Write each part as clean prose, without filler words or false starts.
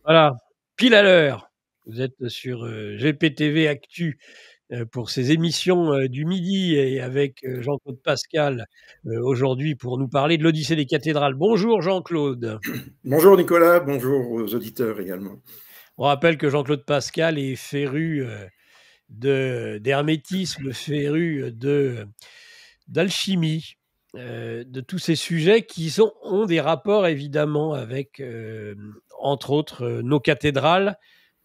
Voilà, pile à l'heure. Vous êtes sur, GPTV Actu, pour ces émissions, du midi et avec, Jean-Claude Pascal, aujourd'hui pour nous parler de l'Odyssée des cathédrales. Bonjour Jean-Claude. Bonjour Nicolas, bonjour aux auditeurs également. On rappelle que Jean-Claude Pascal est féru, d'hermétisme, féru, d'alchimie, de tous ces sujets qui ont des rapports évidemment avec, entre autres, nos cathédrales,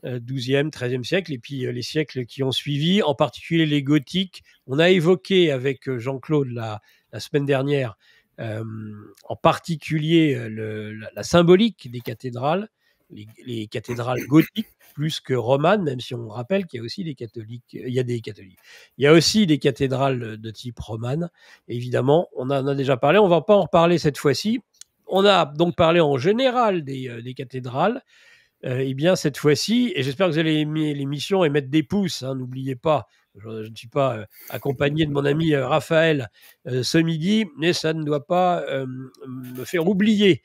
12e, 13e siècle et puis les siècles qui ont suivi, en particulier les gothiques. On a évoqué avec Jean-Claude la semaine dernière, en particulier la symbolique des cathédrales, les cathédrales gothiques plus que romanes, même si on rappelle qu'il y a aussi des catholiques, il y a des catholiques. Il y a aussi des cathédrales de type romane. Évidemment, on en a déjà parlé, on ne va pas en reparler cette fois-ci. On a donc parlé en général des cathédrales. Eh bien, cette fois-ci, et j'espère que vous allez aimer l'émission et mettre des pouces, hein, n'oubliez pas, je ne suis pas accompagné de mon ami Raphaël ce midi, mais ça ne doit pas me faire oublier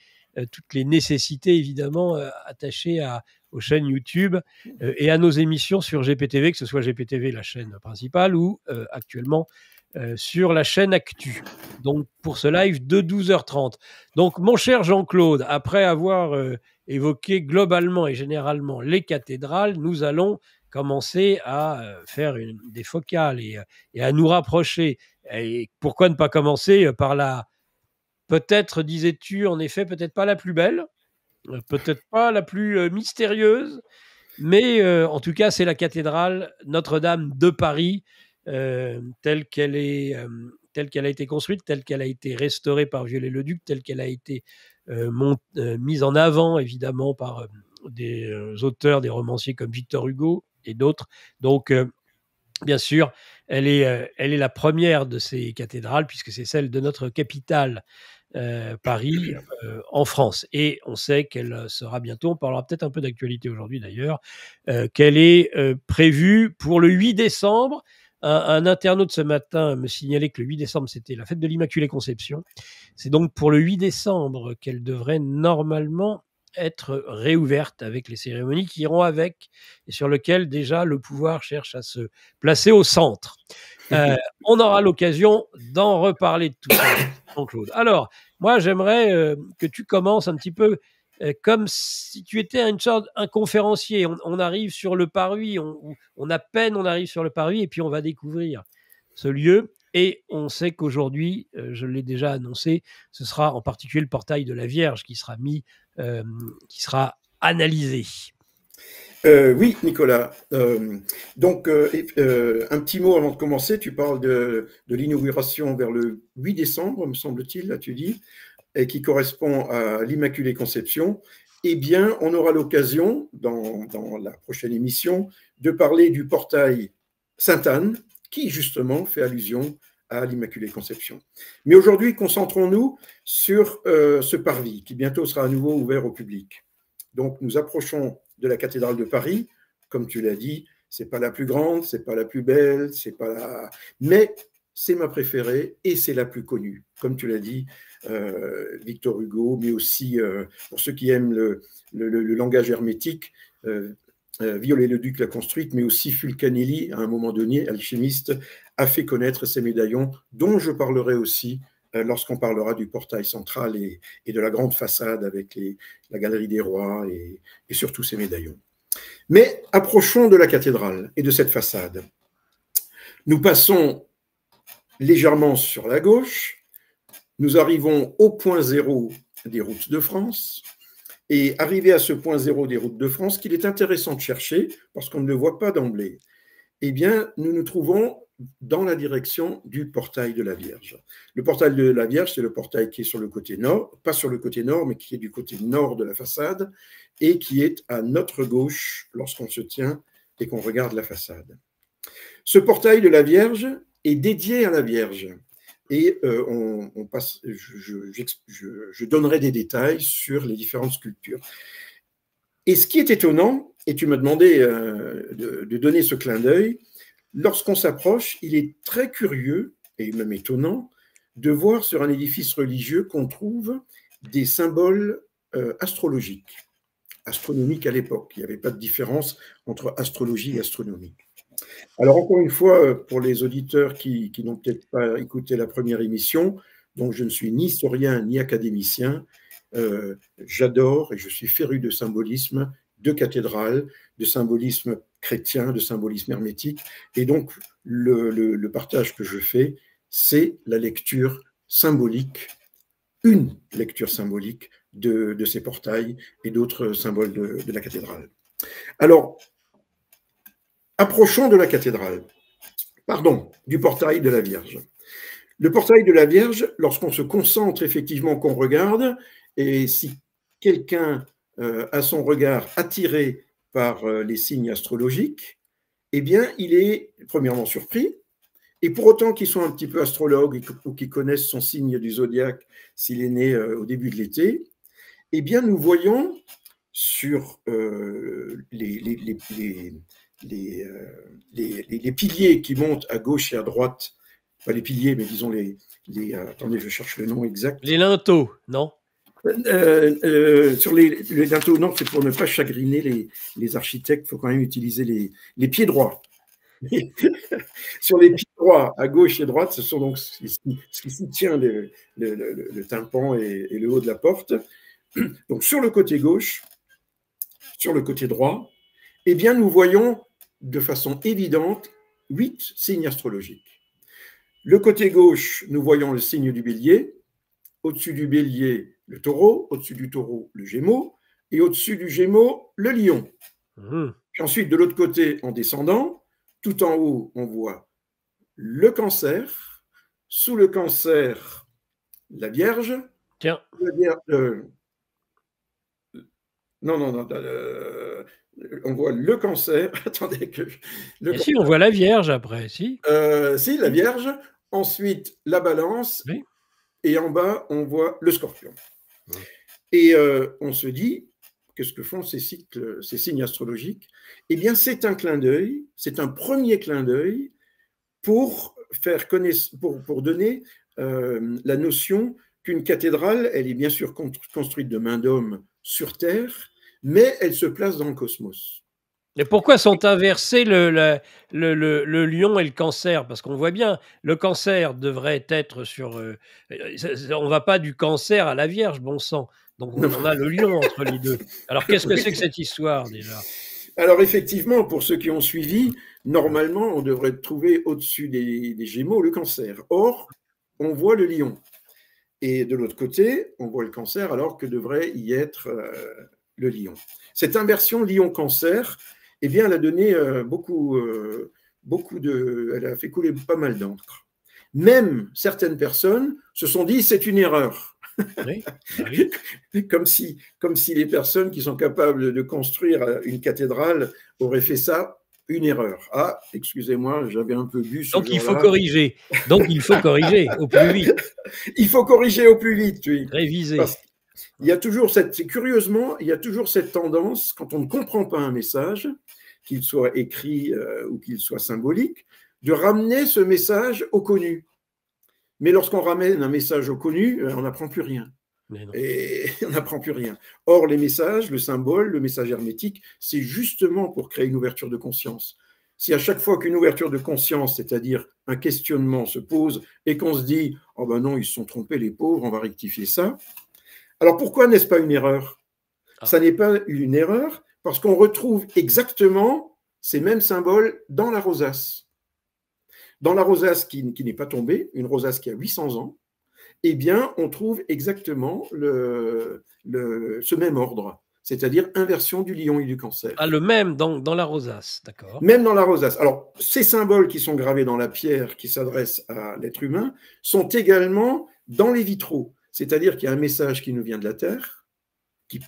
toutes les nécessités, évidemment, attachées aux chaînes YouTube et à nos émissions sur GPTV, que ce soit GPTV, la chaîne principale, ou actuellement sur la chaîne Actu. Donc, pour ce live de 12h30. Donc, mon cher Jean-Claude, après avoir évoqué globalement et généralement les cathédrales, nous allons commencer à faire des focales et à nous rapprocher. Et pourquoi ne pas commencer par peut-être, disais-tu, en effet, peut-être pas la plus belle, peut-être pas la plus mystérieuse, mais en tout cas, c'est la cathédrale Notre-Dame de Paris, telle qu'elle a été construite, telle qu'elle a été restaurée par Viollet-le-Duc, telle qu'elle a été mise en avant, évidemment, par des auteurs, des romanciers comme Victor Hugo et d'autres. Donc, bien sûr, elle est la première de ces cathédrales, puisque c'est celle de notre capitale, Paris, en France. Et on sait qu'elle sera bientôt, on parlera peut-être un peu d'actualité aujourd'hui d'ailleurs, qu'elle est prévue pour le 8 décembre. Un internaute ce matin me signalait que le 8 décembre, c'était la fête de l'Immaculée Conception. C'est donc pour le 8 décembre qu'elle devrait normalement être réouverte avec les cérémonies qui iront avec et sur lesquelles déjà le pouvoir cherche à se placer au centre. On aura l'occasion d'en reparler de tout ça, Jean-Claude. Alors, moi, j'aimerais que tu commences un petit peu comme si tu étais un conférencier. On arrive sur le parvis, on à peine on arrive sur le parvis et puis on va découvrir ce lieu. Et on sait qu'aujourd'hui, je l'ai déjà annoncé, ce sera en particulier le portail de la Vierge qui sera qui sera analysé. Oui, Nicolas. Un petit mot avant de commencer. Tu parles de l'inauguration vers le 8 décembre, me semble-t-il, là tu dis, et qui correspond à l'Immaculée Conception. Eh bien, on aura l'occasion, dans la prochaine émission, de parler du portail Sainte-Anne, qui justement fait allusion à l'Immaculée Conception. Mais aujourd'hui, concentrons-nous sur ce parvis, qui bientôt sera à nouveau ouvert au public. Donc, nous approchons de la cathédrale de Paris. Comme tu l'as dit, c'est pas la plus grande, c'est pas la plus belle, c'est pas la... mais c'est ma préférée et c'est la plus connue. Comme tu l'as dit, Victor Hugo, mais aussi pour ceux qui aiment le langage hermétique, Viollet-le-Duc l'a construite, mais aussi Fulcanelli, à un moment donné, alchimiste, a fait connaître ces médaillons, dont je parlerai aussi lorsqu'on parlera du portail central et de la grande façade avec la galerie des rois et surtout ces médaillons. Mais approchons de la cathédrale et de cette façade. Nous passons légèrement sur la gauche, nous arrivons au point zéro des routes de France, et arrivé à ce point zéro des routes de France, qu'il est intéressant de chercher, parce qu'on ne le voit pas d'emblée, eh bien, nous nous trouvons dans la direction du portail de la Vierge. Le portail de la Vierge, c'est le portail qui est sur le côté nord, pas sur le côté nord, mais qui est du côté nord de la façade, et qui est à notre gauche lorsqu'on se tient et qu'on regarde la façade. Ce portail de la Vierge est dédié à la Vierge. Et je donnerai des détails sur les différentes sculptures. Et ce qui est étonnant, et tu m'as demandé de donner ce clin d'œil, lorsqu'on s'approche, il est très curieux, et même étonnant, de voir sur un édifice religieux qu'on trouve des symboles astrologiques. astronomique à l'époque. Il n'y avait pas de différence entre astrologie et astronomie. Alors, encore une fois, pour les auditeurs qui n'ont peut-être pas écouté la première émission, donc je ne suis ni historien ni académicien, j'adore et je suis féru de symbolisme, de cathédrale, de symbolisme chrétien, de symbolisme hermétique. Et donc, le partage que je fais, c'est la lecture symbolique, une lecture symbolique de ces portails et d'autres symboles de la cathédrale. Alors, approchons de la cathédrale, pardon, du portail de la Vierge. Le portail de la Vierge, lorsqu'on se concentre effectivement, qu'on regarde, et si quelqu'un a son regard attiré par les signes astrologiques, eh bien, il est premièrement surpris, et pour autant qu'ils soient un petit peu astrologues ou qu'ils connaissent son signe du zodiaque s'il est né au début de l'été, eh bien, nous voyons sur les piliers qui montent à gauche et à droite, pas les piliers, mais disons attendez, je cherche le nom exact. Les linteaux, non? Sur les linteaux, non, c'est pour ne pas chagriner les architectes, il faut quand même utiliser les pieds droits. Sur les pieds droits, à gauche et à droite, ce sont donc ce qui soutient le tympan et le haut de la porte. Donc sur le côté gauche, sur le côté droit, eh bien nous voyons de façon évidente 8 signes astrologiques. Le côté gauche, nous voyons le signe du bélier, au-dessus du bélier, le taureau, au-dessus du taureau, le gémeau, et au-dessus du gémeau, le lion. Puis ensuite, de l'autre côté, en descendant, tout en haut, on voit le cancer, sous le cancer, la Vierge. Tiens. Non, on voit le cancer. Attendez que. Si, on voit la Vierge après, si. Si, la Vierge. Ensuite, la Balance. Oui. Et en bas, on voit le Scorpion. Oui. Et on se dit, qu'est-ce que font ces signes astrologiques? Eh bien, c'est un clin d'œil, c'est un premier clin d'œil pour donner la notion qu'une cathédrale, elle est bien sûr construite de main d'homme sur Terre, mais elle se place dans le cosmos. Et pourquoi sont inversés le lion et le cancer? Parce qu'on voit bien, le cancer devrait être sur... on ne va pas du cancer à la Vierge, bon sang. Donc on a le lion entre les deux. Alors qu'est-ce que c'est que cette histoire déjà? Alors effectivement, pour ceux qui ont suivi, normalement, on devrait trouver au-dessus des Gémeaux le cancer. Or, on voit le lion. Et de l'autre côté, on voit le cancer alors que devrait y être le lion. Cette inversion lion-cancer, eh bien, elle a donné elle a fait couler pas mal d'encre. Même certaines personnes se sont dit c'est une erreur. Oui, oui. comme si les personnes qui sont capables de construire une cathédrale auraient fait ça une erreur. Ah, excusez-moi, j'avais un peu bu. Donc il faut corriger. Donc il faut corriger au plus vite. Il faut corriger au plus vite, oui. Réviser. Il y a toujours curieusement, il y a toujours cette tendance, quand on ne comprend pas un message, qu'il soit écrit ou qu'il soit symbolique, de ramener ce message au connu. Mais lorsqu'on ramène un message au connu, on n'apprend plus rien. Et on n'apprend plus rien. Or, les messages, le symbole, le message hermétique, c'est justement pour créer une ouverture de conscience. Si à chaque fois qu'une ouverture de conscience, c'est-à-dire un questionnement se pose et qu'on se dit « Oh ben non, ils se sont trompés les pauvres, on va rectifier ça », alors pourquoi n'est-ce pas une erreur? Ça n'est pas une erreur parce qu'on retrouve exactement ces mêmes symboles dans la rosace. Dans la rosace qui n'est pas tombée, une rosace qui a 800 ans, eh bien, on trouve exactement ce même ordre, c'est-à-dire inversion du lion et du cancer. Ah, le même dans la rosace, d'accord. Même dans la rosace. Alors, ces symboles qui sont gravés dans la pierre qui s'adressent à l'être humain sont également dans les vitraux. C'est-à-dire qu'il y a un message qui nous vient de la terre,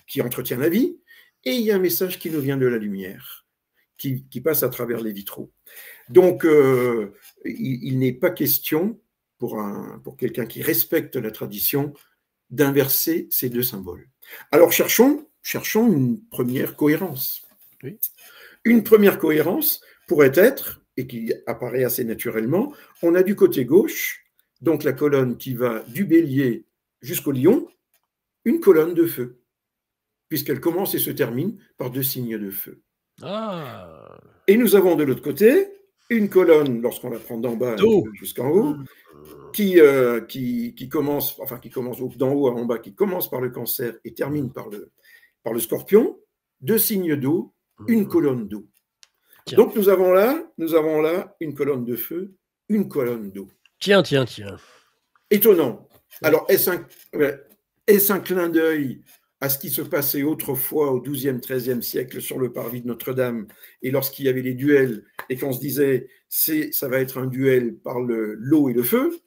qui entretient la vie, et il y a un message qui nous vient de la lumière, qui passe à travers les vitraux. Donc, il n'est pas question, pour quelqu'un qui respecte la tradition, d'inverser ces deux symboles. Alors, cherchons une première cohérence. Oui. Une première cohérence pourrait être, et qui apparaît assez naturellement, on a du côté gauche, donc la colonne qui va du bélier jusqu'au lion, une colonne de feu. puisqu'elle commence et se termine par 2 signes de feu. Ah. Et nous avons de l'autre côté une colonne, lorsqu'on la prend d'en bas jusqu'en haut, qui commence d'en haut à en bas, qui commence par le Cancer et termine par le Scorpion, 2 signes d'eau, une colonne d'eau. Donc nous avons là une colonne de feu, une colonne d'eau. Tiens. Étonnant. Alors, est-ce un clin d'œil à ce qui se passait autrefois au XIIe, XIIIe siècle sur le parvis de Notre-Dame, et lorsqu'il y avait les duels, et qu'on se disait, ça va être un duel par l'eau et le feu,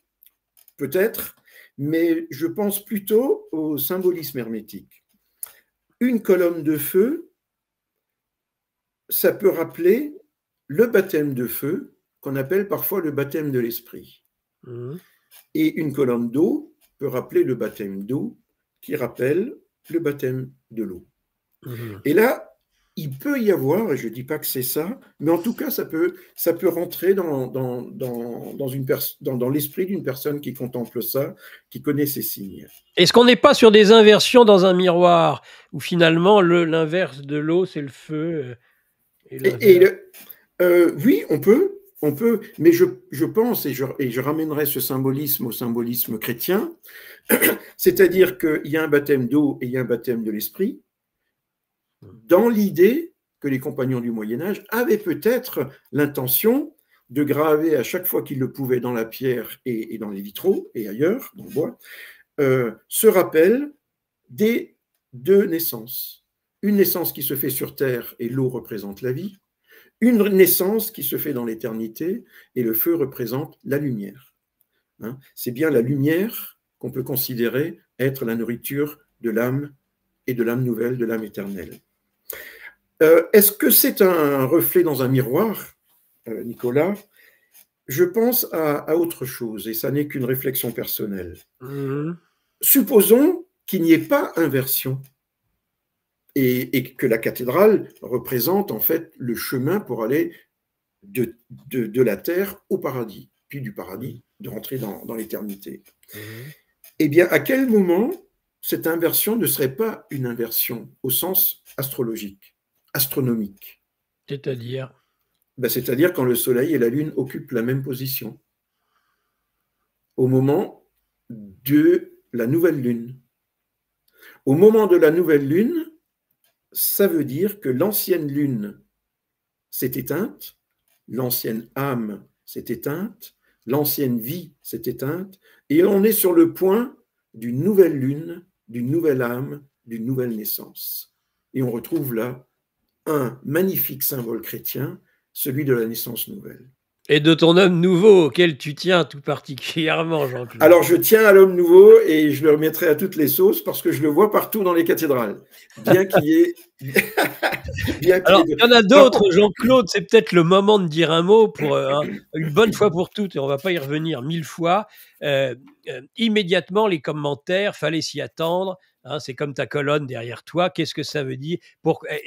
peut-être, mais je pense plutôt au symbolisme hermétique. Une colonne de feu, ça peut rappeler le baptême de feu, qu'on appelle parfois le baptême de l'esprit. Et une colonne d'eau peut rappeler le baptême d'eau, qui rappelle le baptême de l'eau. Et là, il peut y avoir, et je ne dis pas que c'est ça, mais en tout cas, ça peut rentrer dans l'esprit d'une personne qui contemple ça, qui connaît ces signes. Est-ce qu'on n'est pas sur des inversions dans un miroir, où finalement, l'inverse de l'eau, c'est le feu oui, on peut, mais je pense, et je ramènerai ce symbolisme au symbolisme chrétien, c'est-à-dire qu'il y a un baptême d'eau et il y a un baptême de l'esprit, dans l'idée que les compagnons du Moyen-Âge avaient peut-être l'intention de graver à chaque fois qu'ils le pouvaient dans la pierre et dans les vitraux, et ailleurs, dans le bois, ce rappel des 2 naissances. Une naissance qui se fait sur terre et l'eau représente la vie, une naissance qui se fait dans l'éternité et le feu représente la lumière. C'est bien la lumière qu'on peut considérer être la nourriture de l'âme et de l'âme nouvelle, de l'âme éternelle. Est-ce que c'est un reflet dans un miroir, Nicolas? Je pense à autre chose, et ça n'est qu'une réflexion personnelle. Supposons qu'il n'y ait pas inversion, et que la cathédrale représente en fait le chemin pour aller de la terre au paradis, puis du paradis de rentrer dans l'éternité. Eh bien, à quel moment cette inversion ne serait pas une inversion au sens astrologique, astronomique? C'est-à-dire? C'est-à-dire quand le Soleil et la Lune occupent la même position, au moment de la nouvelle Lune. Au moment de la nouvelle Lune, ça veut dire que l'ancienne Lune s'est éteinte, l'ancienne âme s'est éteinte, l'ancienne vie s'est éteinte, et on est sur le point d'une nouvelle Lune, d'une nouvelle âme, d'une nouvelle naissance. Et on retrouve là un magnifique symbole chrétien, celui de la naissance nouvelle. Et de ton homme nouveau, auquel tu tiens tout particulièrement, Jean-Claude. Alors, je tiens à l'homme nouveau et je le remettrai à toutes les sauces parce que je le vois partout dans les cathédrales. Bien qu'il y ait... Alors, il y en a d'autres, Jean-Claude, c'est peut-être le moment de dire un mot pour une bonne fois pour toutes, et on ne va pas y revenir 1000 fois. Immédiatement, les commentaires, fallait s'y attendre. C'est comme ta colonne derrière toi. Qu'est-ce que ça veut dire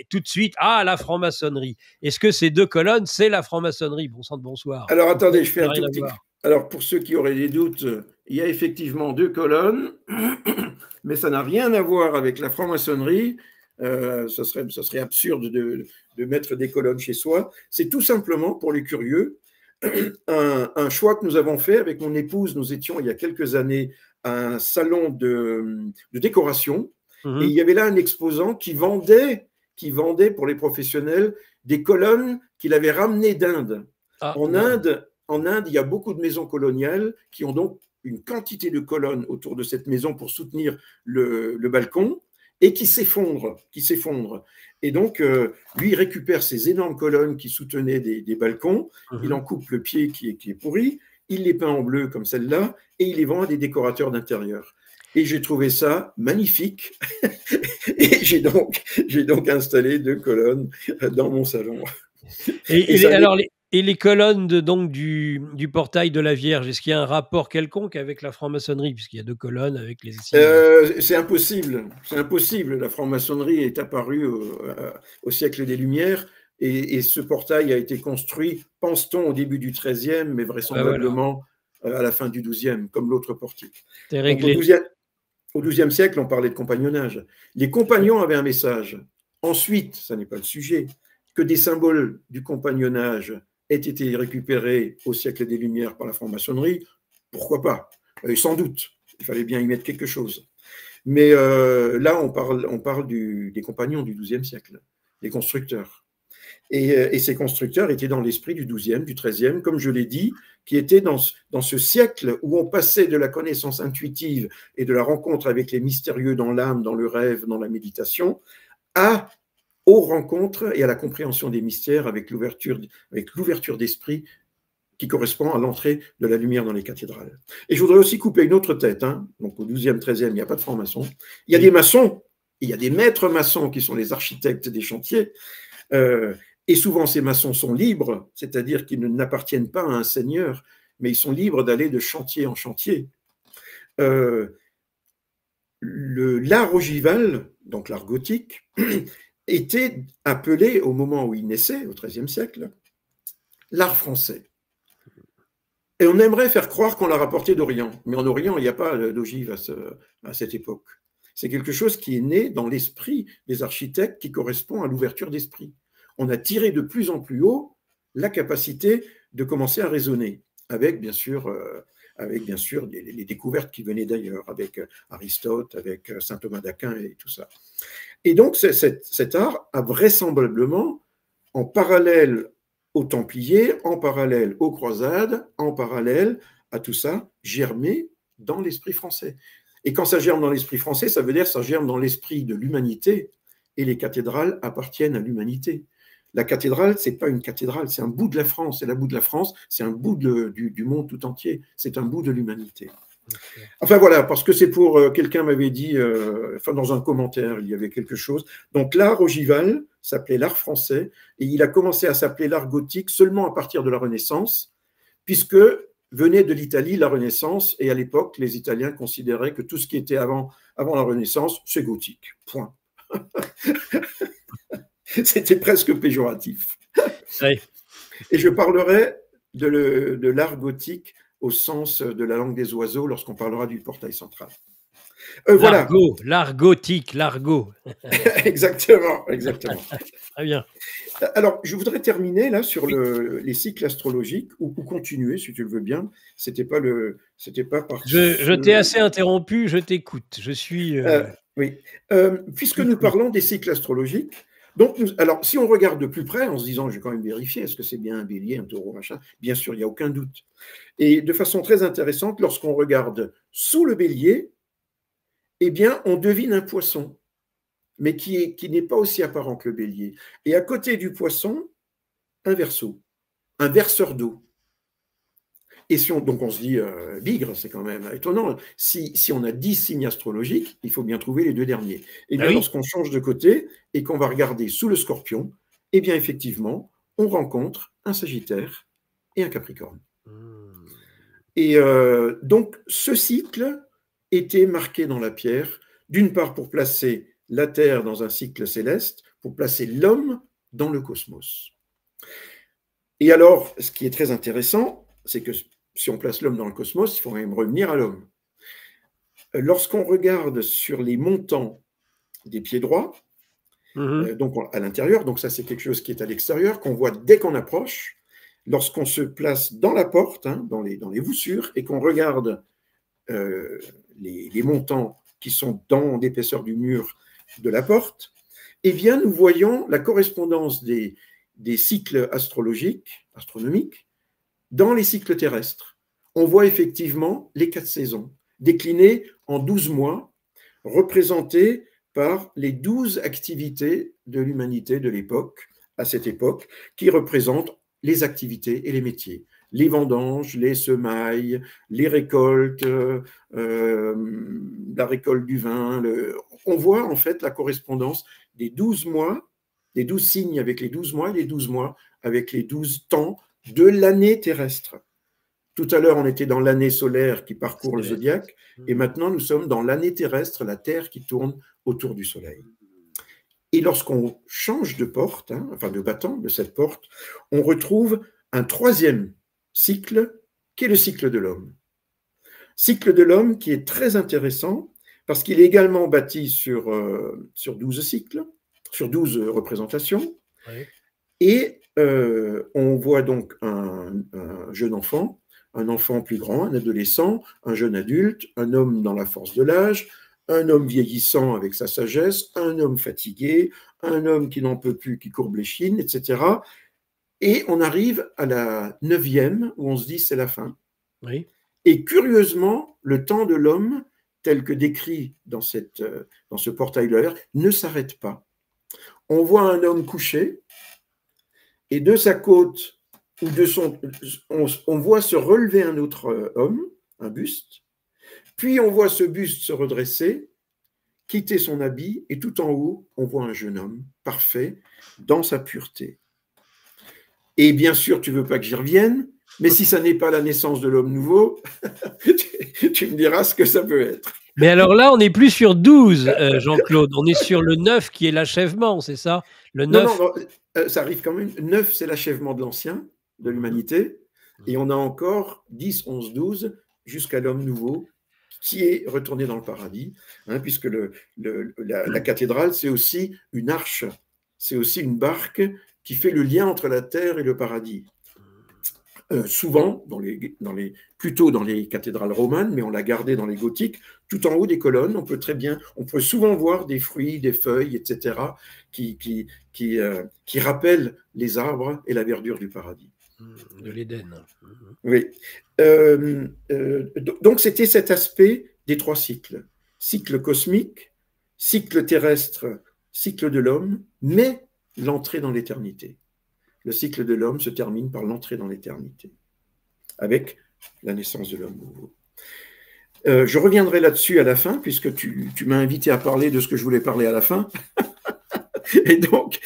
tout de suite, la franc-maçonnerie. Est-ce que ces 2 colonnes, c'est la franc-maçonnerie? Bon sang de bonsoir. Alors, attendez, je fais un tout petit... Alors, pour ceux qui auraient des doutes, il y a effectivement 2 colonnes, mais ça n'a rien à voir avec la franc-maçonnerie. Ça serait absurde de mettre des colonnes chez soi. C'est tout simplement, pour les curieux, un choix que nous avons fait avec mon épouse. Nous étions, il y a quelques années, à un salon de décoration, et il y avait là un exposant qui vendait pour les professionnels des colonnes qu'il avait ramenées d'Inde. En Inde, il y a beaucoup de maisons coloniales qui ont donc une quantité de colonnes autour de cette maison pour soutenir le balcon, et qui s'effondrent. Et donc, lui, il récupère ces énormes colonnes qui soutenaient des balcons, il en coupe le pied qui est pourri, il les peint en bleu comme celle-là, et il les vend à des décorateurs d'intérieur. Et j'ai trouvé ça magnifique, et j'ai donc installé 2 colonnes dans mon salon. Et les colonnes du portail de la Vierge, est-ce qu'il y a un rapport quelconque avec la franc-maçonnerie, puisqu'il y a 2 colonnes avec les signes? C'est impossible. La franc-maçonnerie est apparue au siècle des Lumières, et ce portail a été construit, pense-t-on, au début du XIIIe, mais vraisemblablement à la fin du XIIe, comme l'autre portique. C'est réglé. Au XIIe siècle, on parlait de compagnonnage. Les compagnons avaient un message. Ensuite, ça n'est pas le sujet, que des symboles du compagnonnage aient été récupérés au siècle des Lumières par la franc-maçonnerie, pourquoi pas? Sans doute, il fallait bien y mettre quelque chose. Mais là, on parle des compagnons du XIIe siècle, des constructeurs. Et ces constructeurs étaient dans l'esprit du XIIe, du XIIIe, comme je l'ai dit, qui étaient dans ce siècle où on passait de la connaissance intuitive et de la rencontre avec les mystérieux dans l'âme, dans le rêve, dans la méditation, aux rencontres et à la compréhension des mystères avec l'ouverture d'esprit qui correspond à l'entrée de la lumière dans les cathédrales. Et je voudrais aussi couper une autre tête. Donc au XIIe, XIIIe, il n'y a pas de francs-maçons. Il y a des maçons, il y a des maîtres maçons qui sont les architectes des chantiers. Et souvent, ces maçons sont libres, c'est-à-dire qu'ils n'appartiennent pas à un seigneur, mais ils sont libres d'aller de chantier en chantier. L'art ogival, donc l'art gothique, était appelé, au moment où il naissait, au XIIIe siècle, l'art français. Et on aimerait faire croire qu'on l'a rapporté d'Orient, mais en Orient, il n'y a pas d'ogive à cette époque. C'est quelque chose qui est né dans l'esprit des architectes qui correspond à l'ouverture d'esprit. On a tiré de plus en plus haut la capacité de commencer à raisonner, avec bien sûr les découvertes qui venaient d'ailleurs, avec Aristote, avec saint Thomas d'Aquin et tout ça. Et donc cet art a vraisemblablement, en parallèle aux Templiers, en parallèle aux croisades, en parallèle à tout ça, germé dans l'esprit français. Et quand ça germe dans l'esprit français, ça veut dire que ça germe dans l'esprit de l'humanité, et les cathédrales appartiennent à l'humanité. La cathédrale, ce n'est pas une cathédrale, c'est un bout de la France. Et la bout de la France, c'est un bout du monde tout entier. C'est un bout de l'humanité. Okay. Enfin voilà, parce que c'est pour... quelqu'un m'avait dit, dans un commentaire, il y avait quelque chose. Donc l'art ogival s'appelait l'art français, et il a commencé à s'appeler l'art gothique seulement à partir de la Renaissance, puisque venait de l'Italie la Renaissance, et à l'époque, les Italiens considéraient que tout ce qui était avant la Renaissance, c'est gothique. Point. C'était presque péjoratif. Oui. Et je parlerai de l'art gothique au sens de la langue des oiseaux lorsqu'on parlera du portail central. Voilà. L'art gothique, l'argot. Exactement. Très bien. Alors, je voudrais terminer là sur les cycles astrologiques, ou continuer, si tu le veux bien. C'était pas parce je t'ai assez interrompu, je t'écoute. Je suis... oui. Puisque nous parlons des cycles astrologiques, donc, alors, si on regarde de plus près, en se disant, je vais quand même vérifier, est-ce que c'est bien un bélier, un taureau, machin? Bien sûr, il n'y a aucun doute. Et de façon très intéressante, lorsqu'on regarde sous le bélier, eh bien, on devine un poisson, mais qui n'est pas aussi apparent que le bélier. Et à côté du poisson, un verseau, un verseur d'eau. Et donc on se dit, bigre, c'est quand même étonnant. Si on a 10 signes astrologiques, il faut bien trouver les deux derniers. Et bien, lorsqu'on change de côté et qu'on va regarder sous le scorpion, eh bien, effectivement, on rencontre un sagittaire et un capricorne. Et donc, ce cycle était marqué dans la pierre, d'une part pour placer la Terre dans un cycle céleste, pour placer l'homme dans le cosmos. Et alors, ce qui est très intéressant, c'est que si on place l'homme dans le cosmos, il faut même revenir à l'homme. Lorsqu'on regarde sur les montants des pieds droits, donc à l'intérieur, donc ça c'est quelque chose qui est à l'extérieur, qu'on voit dès qu'on approche, lorsqu'on se place dans la porte, dans les voussures, et qu'on regarde les montants qui sont dans l'épaisseur du mur de la porte, eh bien nous voyons la correspondance des cycles astronomiques, dans les cycles terrestres. On voit effectivement les 4 saisons, déclinées en 12 mois, représentées par les 12 activités de l'humanité de l'époque, à cette époque, qui représentent les activités et les métiers. Les vendanges, les semailles, les récoltes, la récolte du vin. On voit en fait la correspondance des 12 mois, des 12 signes avec les 12 mois, et les 12 mois avec les 12 temps de l'année terrestre. Tout à l'heure, on était dans l'année solaire qui parcourt le zodiaque, et maintenant, nous sommes dans l'année terrestre, la Terre qui tourne autour du Soleil. Et lorsqu'on change de porte, de battant de cette porte, on retrouve un 3e cycle, qui est le cycle de l'homme. Cycle de l'homme qui est très intéressant, parce qu'il est également bâti sur 12 cycles, sur 12 représentations. Oui. Et on voit donc un jeune enfant, un enfant plus grand, un adolescent, un jeune adulte, un homme dans la force de l'âge, un homme vieillissant avec sa sagesse, un homme fatigué, un homme qui n'en peut plus, qui courbe les chines, etc. Et on arrive à la 9e, où on se dit c'est la fin. Oui. Et curieusement, le temps de l'homme, tel que décrit dans ce portail de la Vierge, ne s'arrête pas. On voit un homme couché, et de sa côte, ou on voit se relever un autre homme, un buste, puis on voit ce buste se redresser, quitter son habit, et tout en haut, on voit un jeune homme parfait, dans sa pureté. Et bien sûr, tu ne veux pas que j'y revienne, mais si ça n'est pas la naissance de l'homme nouveau, tu me diras ce que ça peut être. Mais alors là, on n'est plus sur 12, Jean-Claude. On est sur le 9 qui est l'achèvement, c'est ça? Le 9. Non, ça arrive quand même. 9, c'est l'achèvement de l'ancien, de l'humanité. Et on a encore 10, 11, 12, jusqu'à l'homme nouveau, qui est retourné dans le paradis, hein, puisque la cathédrale, c'est aussi une arche, c'est aussi une barque qui fait le lien entre la terre et le paradis. Souvent, plutôt dans les cathédrales romanes, mais on l'a gardé dans les gothiques, tout en haut des colonnes, on peut souvent voir des fruits, des feuilles, etc., qui rappellent les arbres et la verdure du paradis. De l'Éden. Oui. Donc, c'était cet aspect des 3 cycles. Cycle cosmique, cycle terrestre, cycle de l'homme, mais l'entrée dans l'éternité. Le cycle de l'homme se termine par l'entrée dans l'éternité, avec la naissance de l'homme nouveau. Je reviendrai là-dessus à la fin, puisque tu m'as invité à parler de ce que je voulais parler à la fin. et donc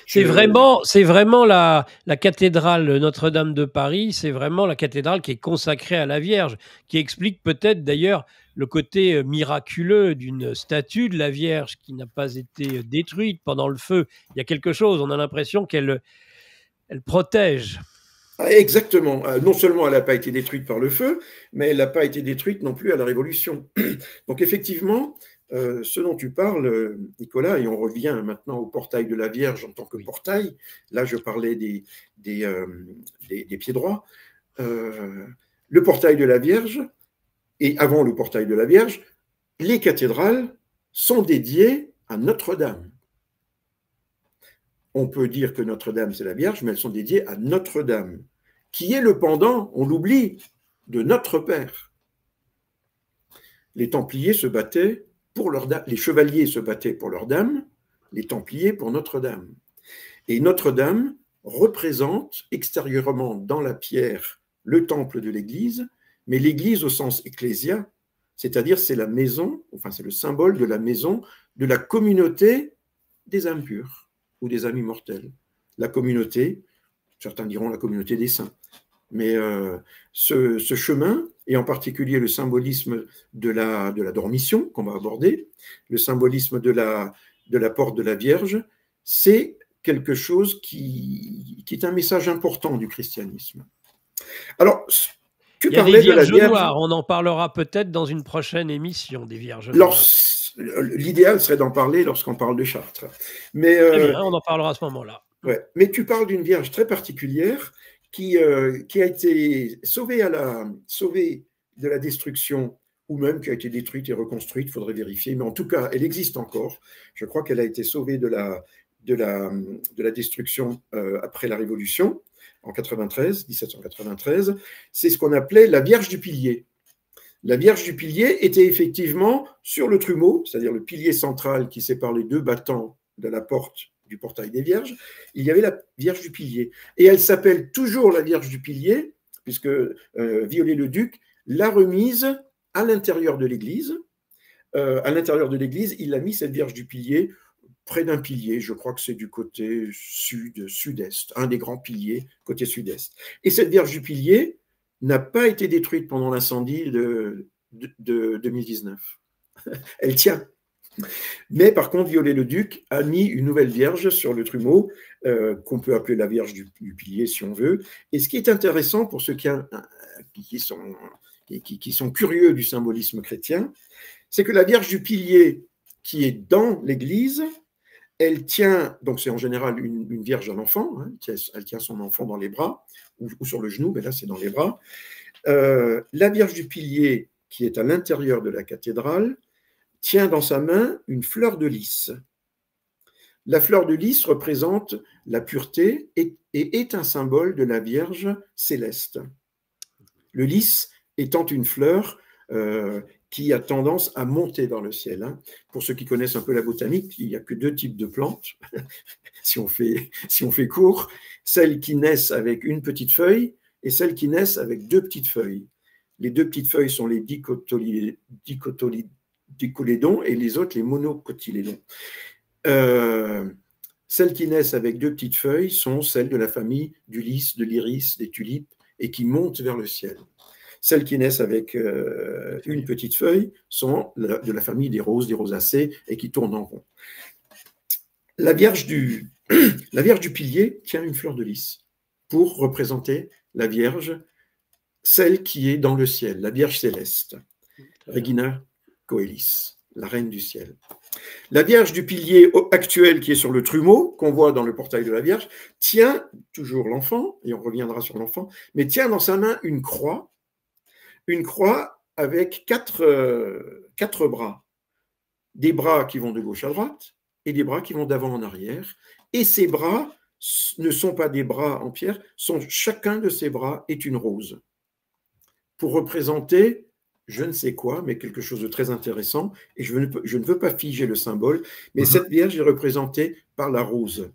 c'est vraiment la cathédrale Notre-Dame de Paris, c'est vraiment la cathédrale qui est consacrée à la Vierge, qui explique peut-être d'ailleurs le côté miraculeux d'une statue de la Vierge qui n'a pas été détruite pendant le feu. Il y a quelque chose, on a l'impression qu'elle protège. Exactement. Non seulement elle n'a pas été détruite par le feu, mais elle n'a pas été détruite non plus à la Révolution. Donc effectivement, ce dont tu parles, Nicolas, et on revient maintenant au portail de la Vierge en tant que portail, là je parlais des pieds droits, le portail de la Vierge, et avant le portail de la Vierge, les cathédrales sont dédiées à Notre-Dame. On peut dire que Notre-Dame, c'est la Vierge, mais elles sont dédiées à Notre-Dame, qui est le pendant, on l'oublie, de notre Père. Les Templiers se battaient pour leur dame, les chevaliers se battaient pour leur dame, les Templiers pour Notre-Dame. Et Notre-Dame représente extérieurement dans la pierre le temple de l'Église, mais l'Église au sens ecclésia, c'est-à-dire c'est la maison, enfin c'est le symbole de la maison, de la communauté des âmes pures ou des âmes immortelles. La communauté, certains diront la communauté des saints. Mais ce chemin, et en particulier le symbolisme de la dormition qu'on va aborder, le symbolisme de la porte de la Vierge, c'est quelque chose qui est un message important du christianisme. Alors, tu parlais de la Vierge noires, on en parlera peut-être dans une prochaine émission des Vierges noires. L'idéal serait d'en parler lorsqu'on parle de Chartres. Mais, très bien, on en parlera à ce moment-là. Ouais. Mais tu parles d'une Vierge très particulière qui a été sauvée de la destruction, ou même qui a été détruite et reconstruite, il faudrait vérifier, mais en tout cas, elle existe encore. Je crois qu'elle a été sauvée de la destruction après la Révolution, en 1793. C'est ce qu'on appelait la Vierge du Pilier. La Vierge du Pilier était effectivement sur le trumeau, c'est-à-dire le pilier central qui sépare les 2 battants de la porte du portail des Vierges, il y avait la Vierge du Pilier. Et elle s'appelle toujours la Vierge du Pilier, puisque Viollet-le-Duc l'a remise à l'intérieur de l'église. À l'intérieur de l'église, il a mis cette Vierge du Pilier près d'un pilier, je crois que c'est du côté sud-est, un des grands piliers, côté sud-est. Et cette Vierge du Pilier n'a pas été détruite pendant l'incendie de 2019. Elle tient. Mais par contre, Viollet-le-Duc a mis une nouvelle Vierge sur le trumeau, qu'on peut appeler la Vierge du Pilier si on veut. Et ce qui est intéressant pour ceux qui et qui sont curieux du symbolisme chrétien, c'est que la Vierge du Pilier qui est dans l'Église, elle tient, donc c'est en général une Vierge d'un enfant, hein, elle tient son enfant dans les bras, ou sur le genou, mais là c'est dans les bras. La Vierge du Pilier, qui est à l'intérieur de la cathédrale, tient dans sa main une fleur de lys. La fleur de lys représente la pureté et est un symbole de la Vierge céleste. Le lys étant une fleur qui a tendance à monter dans le ciel. Hein. Pour ceux qui connaissent un peu la botanique, il n'y a que 2 types de plantes, si on fait court, celles qui naissent avec une petite feuille et celles qui naissent avec 2 petites feuilles. Les 2 petites feuilles sont les dicotylédons et les autres les monocotylédons. Celles qui naissent avec 2 petites feuilles sont celles de la famille du lys, de l'iris, des tulipes et qui montent vers le ciel. Celles qui naissent avec une petite feuille sont de la famille des rosacées et qui tournent en rond. La Vierge du Pilier tient une fleur de lys pour représenter la Vierge, celle qui est dans le ciel, la Vierge céleste, Regina Coelis, la Reine du ciel. La Vierge du Pilier actuelle qui est sur le trumeau, qu'on voit dans le portail de la Vierge, tient toujours l'enfant, et on reviendra sur l'enfant, mais tient dans sa main une croix avec 4 bras. Des bras qui vont de gauche à droite et des bras qui vont d'avant en arrière. Et ces bras ne sont pas des bras en pierre, chacun de ces bras est une rose. Pour représenter, je ne sais quoi, mais quelque chose de très intéressant, et je ne veux pas figer le symbole, mais cette Vierge est représentée par la rose.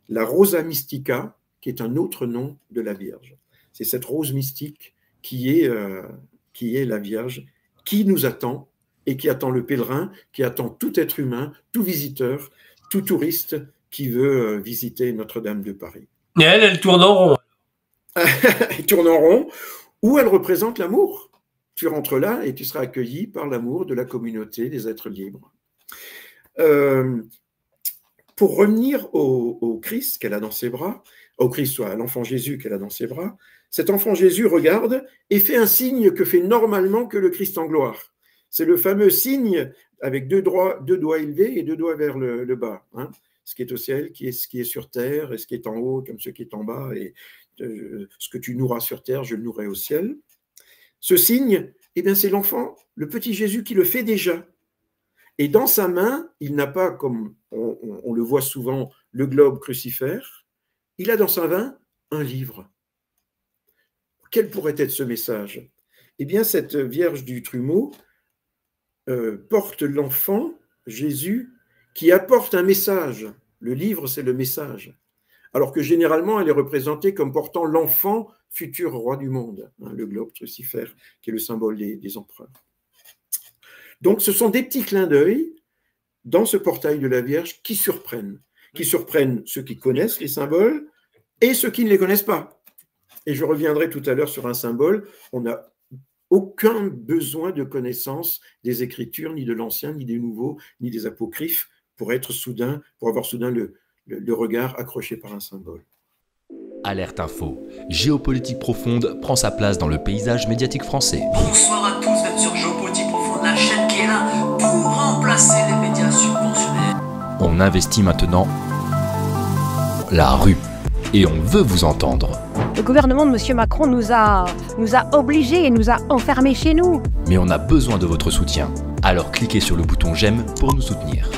La Rosa Mystica, qui est un autre nom de la Vierge. C'est cette rose mystique qui est la Vierge, qui nous attend, et qui attend le pèlerin, qui attend tout être humain, tout visiteur, tout touriste qui veut visiter Notre-Dame de Paris. Et elle tourne en rond. Elle tourne en rond, où elle représente l'amour. Tu rentres là et tu seras accueilli par l'amour de la communauté des êtres libres. Pour revenir au Christ qu'elle a dans ses bras, au Christ, soit à l'enfant Jésus qu'elle a dans ses bras, cet enfant Jésus regarde et fait un signe que fait normalement que le Christ en gloire. C'est le fameux signe avec 2 doigts élevés et 2 doigts vers le bas. Hein. Ce qui est au ciel, ce qui est sur terre, et ce qui est en haut comme ce qui est en bas, et ce que tu nourras sur terre, je le nourrai au ciel. Ce signe, eh bien, c'est l'enfant, le petit Jésus qui le fait déjà. Et dans sa main, il n'a pas, comme on le voit souvent, le globe crucifère, il a dans sa main un livre. Quel pourrait être ce message? Eh bien, cette Vierge du Trumeau porte l'enfant, Jésus, qui apporte un message. Le livre, c'est le message. Alors que généralement, elle est représentée comme portant l'enfant futur roi du monde, hein, le globe crucifère, qui est le symbole des empereurs. Donc, ce sont des petits clins d'œil dans ce portail de la Vierge qui surprennent ceux qui connaissent les symboles et ceux qui ne les connaissent pas. Et je reviendrai tout à l'heure sur un symbole. On n'a aucun besoin de connaissance des Écritures, ni de l'Ancien, ni des Nouveaux, ni des Apocryphes, pour avoir soudain le regard accroché par un symbole. Alerte Info. Géopolitique profonde prend sa place dans le paysage médiatique français. Bonsoir à tous, vous êtes sur Géopolitique profonde, la chaîne qui est là pour remplacer les médias subventionnés. On investit maintenant la rue et on veut vous entendre. Le gouvernement de M. Macron nous a obligés et nous a enfermés chez nous. Mais on a besoin de votre soutien. Alors cliquez sur le bouton j'aime pour nous soutenir.